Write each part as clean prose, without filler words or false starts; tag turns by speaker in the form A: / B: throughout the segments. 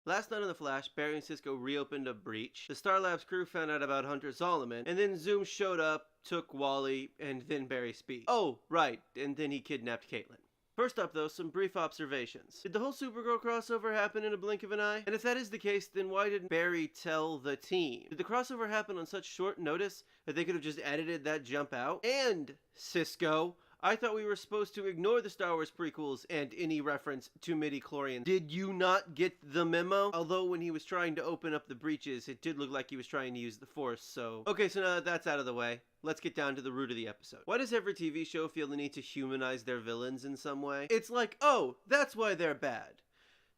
A: Last night on The Flash, Barry and Cisco reopened a breach. The Star Labs crew found out about Hunter Zolomon, and then Zoom showed up, took Wally, and then Barry's speed. Oh, right, and then he kidnapped Caitlin. First up, though, some brief observations. Did the whole Supergirl crossover happen in a blink of an eye? And if that is the case, then why didn't Barry tell the team? Did the crossover happen on such short notice that they could have just edited that jump out? And, Cisco, I thought we were supposed to ignore the Star Wars prequels and any reference to midi-chlorians. Did you not get the memo? Although when he was trying to open up the breaches, it did look like he was trying to use the Force, so... Okay, so now that that's out of the way, let's get down to the root of the episode. Why does every TV show feel the need to humanize their villains in some way? It's like, oh, that's why they're bad.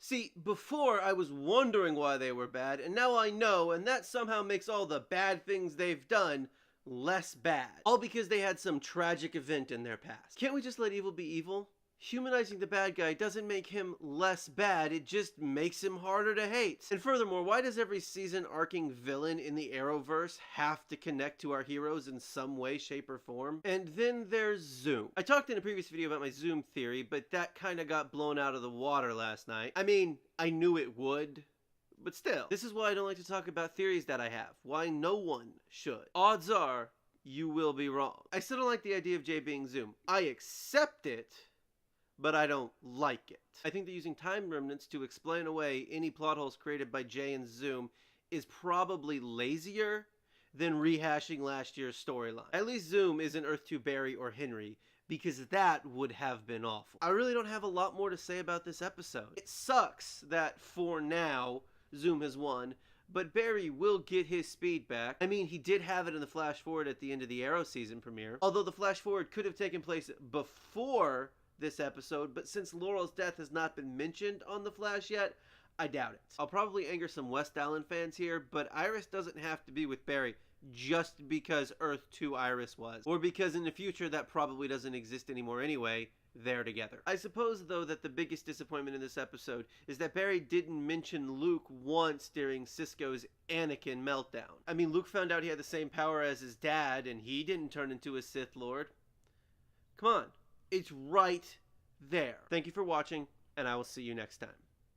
A: See, before I was wondering why they were bad, and now I know, and that somehow makes all the bad things they've done less bad. All because they had some tragic event in their past. Can't we just let evil be evil? Humanizing the bad guy doesn't make him less bad, it just makes him harder to hate. And furthermore, why does every season arcing villain in the Arrowverse have to connect to our heroes in some way, shape, or form? And then there's Zoom. I talked in a previous video about my Zoom theory, but that kinda got blown out of the water last night. I mean, I knew it would. But still, this is why I don't like to talk about theories that I have. Why no one should. Odds are, you will be wrong. I still don't like the idea of Jay being Zoom. I accept it, but I don't like it. I think that using time remnants to explain away any plot holes created by Jay and Zoom is probably lazier than rehashing last year's storyline. At least Zoom isn't Earth 2 Barry or Henry, because that would have been awful. I really don't have a lot more to say about this episode. It sucks that for now, Zoom has won, but Barry will get his speed back. I mean, he did have it in the Flash Forward at the end of the Arrow season premiere. Although the Flash Forward could have taken place before this episode, but since Laurel's death has not been mentioned on The Flash yet, I doubt it. I'll probably anger some West Allen fans here, but Iris doesn't have to be with Barry just because Earth 2 Iris was. Or because in the future that probably doesn't exist anymore anyway. They're together. I suppose, though, that the biggest disappointment in this episode is that Barry didn't mention Luke once during Cisco's Anakin meltdown. I mean, Luke found out he had the same power as his dad, and he didn't turn into a Sith Lord. Come on. It's right there. Thank you for watching, and I will see you next time.